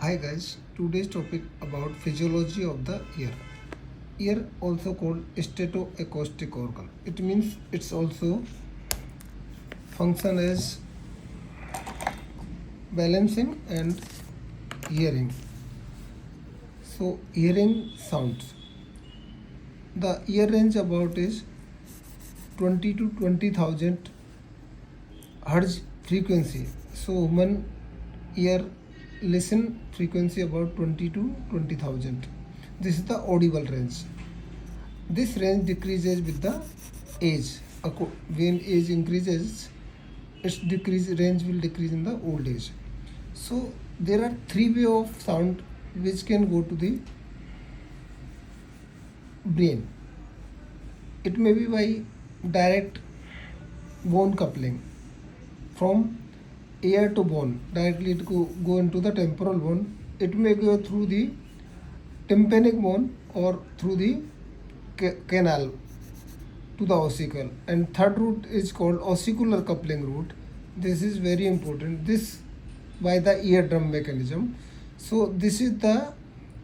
Hi guys, today's topic about physiology of the ear. Ear also called statoacoustic organ. It means it's also function as balancing and hearing. So hearing sounds. The ear range about is 20 to 20,000 hertz frequency. So human ear listen frequency about 20 to 20,000. This is the audible range. This range decreases with the age. When age increases, its decrease range will decrease in the old age. So there are three way of sound which can go to the brain. It may be by direct bone coupling from ear to bone. Directly it go into the temporal bone. It may go through the tympanic bone or through the canal to the ossicle, and third route is called ossicular coupling route. This is very important, this by the eardrum mechanism. So this is the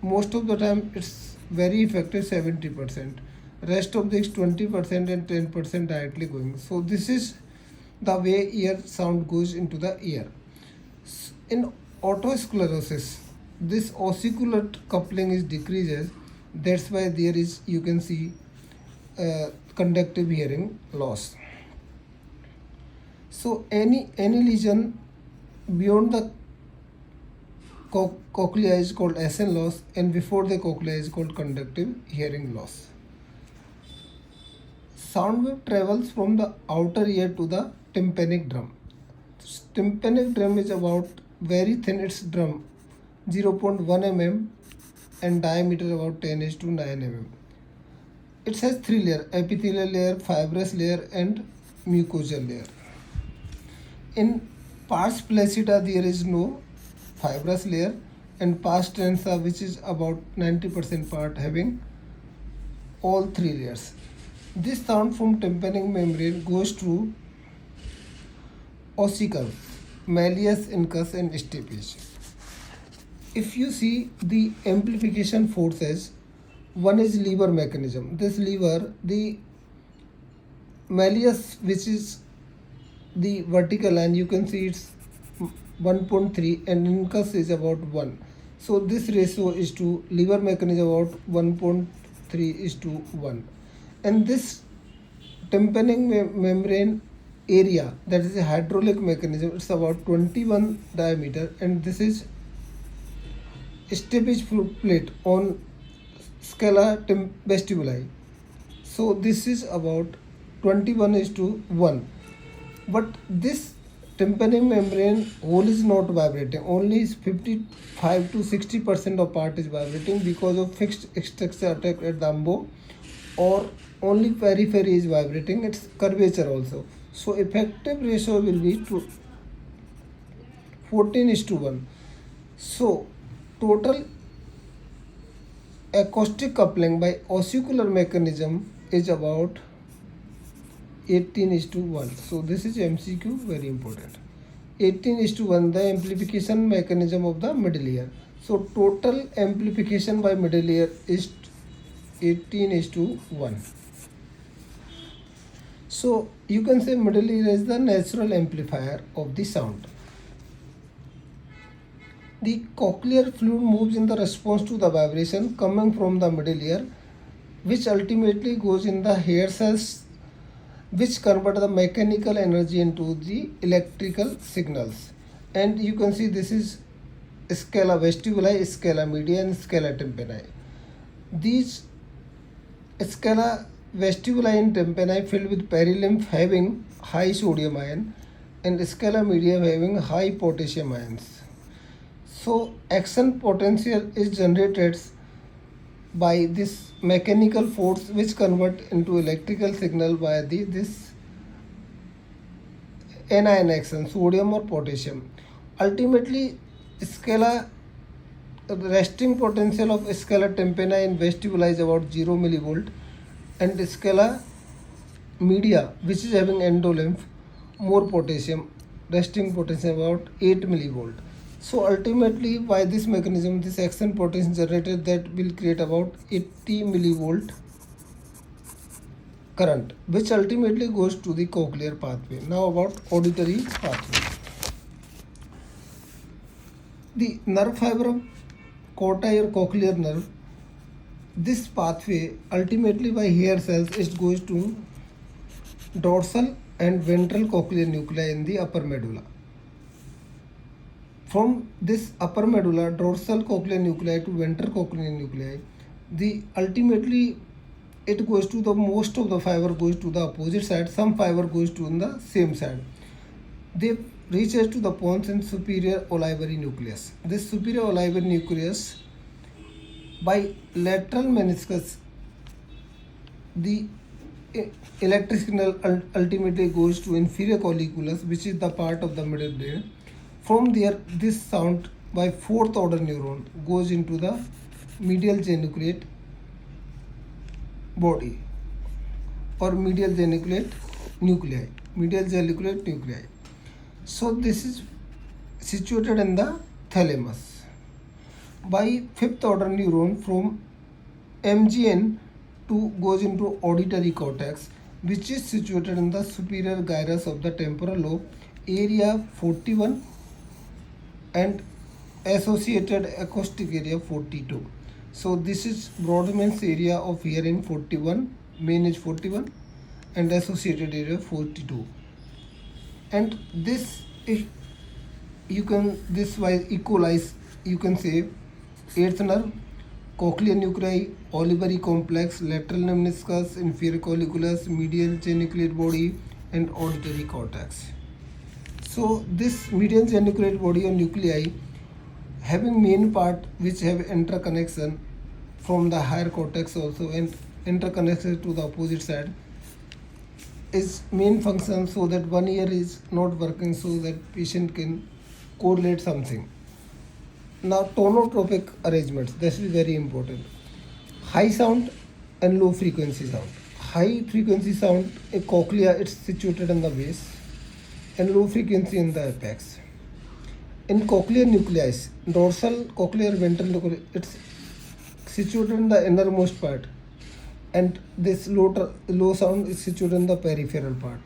most of the time it's very effective 70%, rest of this 20% and 10% directly going. So this is the way ear sound goes into the ear. In otosclerosis, this ossicular coupling is decreases. That's why there is, you can see, conductive hearing loss. So any lesion beyond the cochlea is called SN loss, and before the cochlea is called conductive hearing loss. Sound wave travels from the outer ear to the tympanic drum. Tympanic drum is about very thin, its drum 0.1 mm and diameter about 10 is to 9 mm. It has three layers: epithelial layer, fibrous layer and mucosal layer. In pars flaccida there is no fibrous layer, and pars tensa, which is about 90% part, having all three layers. This sound from tympanic membrane goes through ossicles, malleus, incus and stapes. If you see the amplification forces, one is lever mechanism. This lever, the malleus, which is the vertical line, you can see it's 1.3 and incus is about 1. So this ratio is to lever mechanism about 1.3 is to 1. And this tympanic membrane area, that is a hydraulic mechanism, it's about 21 diameter, and this is stapes plate on scala vestibuli. So this is about 21 is to 1. But this tympanic membrane whole is not vibrating, only 55 to 60% of part is vibrating because of fixed structure attack at the umbo, or only periphery is vibrating, its curvature also. So effective ratio will be 14 is to 1. So total acoustic coupling by ossicular mechanism is about 18 is to 1. So this is MCQ, very important. 18 is to 1, the amplification mechanism of the middle ear. So total amplification by middle ear is 18 is to 1. So you can say middle ear is the natural amplifier of the sound. The cochlear fluid moves in the response to the vibration coming from the middle ear, which ultimately goes in the hair cells, which convert the mechanical energy into the electrical signals. And you can see this is scala vestibuli, scala media and scala tympani. These scala vestibuli and tympani filled with perilymph having high sodium ion, and scala media having high potassium ions. So action potential is generated by this mechanical force, which convert into electrical signal by this anion action, sodium or potassium. Ultimately, scala resting potential of scala tympani in vestibuli is about 0 millivolt, and scala media, which is having endolymph, more potassium, resting potential about 8 millivolt. So ultimately, by this mechanism, this action potential generated that will create about 80 millivolt current, which ultimately goes to the cochlear pathway. Now about auditory pathway. The nerve fiber of corti or cochlear nerve, this pathway ultimately by hair cells it goes to dorsal and ventral cochlear nuclei in the upper medulla. From this upper medulla, dorsal cochlear nuclei to ventral cochlear nuclei, the ultimately it goes to the most of the fiber goes to the opposite side, some fiber goes to the same side. They reaches to the pons in superior olivary nucleus. This superior olivary nucleus by lateral meniscus, the electric signal ultimately goes to inferior colliculus, which is the part of the middle brain. From there, this sound by fourth order neuron goes into the medial geniculate body or medial geniculate nuclei. Medial geniculate nuclei. So this is situated in the thalamus. By fifth order neuron from MGN to goes into auditory cortex, which is situated in the superior gyrus of the temporal lobe, area 41 and associated acoustic area 42. So this is Brodmann's area of hearing 41, main is 41 and associated area 42. And this if you can this wise equalize, you can say eighth nerve, cochlear nuclei, olivary complex, lateral meniscus, inferior colliculus, medial geniculate body and auditory cortex. So this medial geniculate body or nuclei having main part which have interconnection from the higher cortex also and interconnection to the opposite side is main function, so that one ear is not working so that patient can correlate something. Now tonotropic arrangements, this is very important. High sound and low frequency sound. High frequency sound, a cochlea, it's situated in the base and low frequency in the apex. In cochlear nucleus, dorsal cochlear ventral nucleus, it's situated in the innermost part and this low sound is situated in the peripheral part.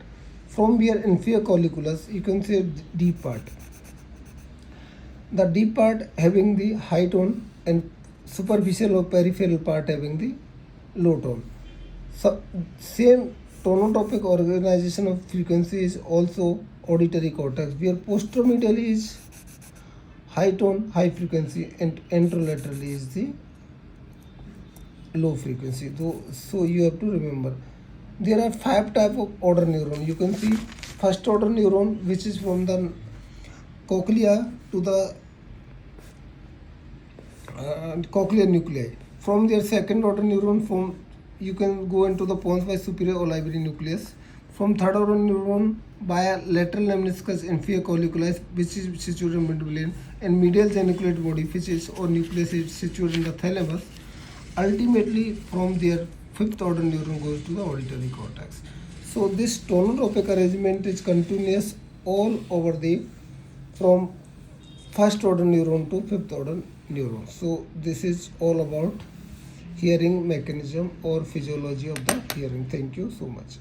From here inferior colliculus, you can say deep part. The deep part having the high tone and superficial or peripheral part having the low tone. So same tonotopic organization of frequency is also auditory cortex, where posteromedially is high tone, high frequency and anterolaterally is the low frequency. So you have to remember there are 5 type of order neuron. You can see first order neuron which is from the cochlea to the cochlear nuclei. From their second order neuron, from you can go into the pons by superior olivary nucleus. From third order neuron by lateral meniscus inferior colliculus, which is situated in midbrain, and medial geniculate body, which is or nucleus is situated in the thalamus. Ultimately, from their fifth order neuron goes to the auditory cortex. So this tonotropic arrangement is continuous all over the from first order neuron to fifth order neuron. So this is all about hearing mechanism or physiology of the hearing. Thank you so much.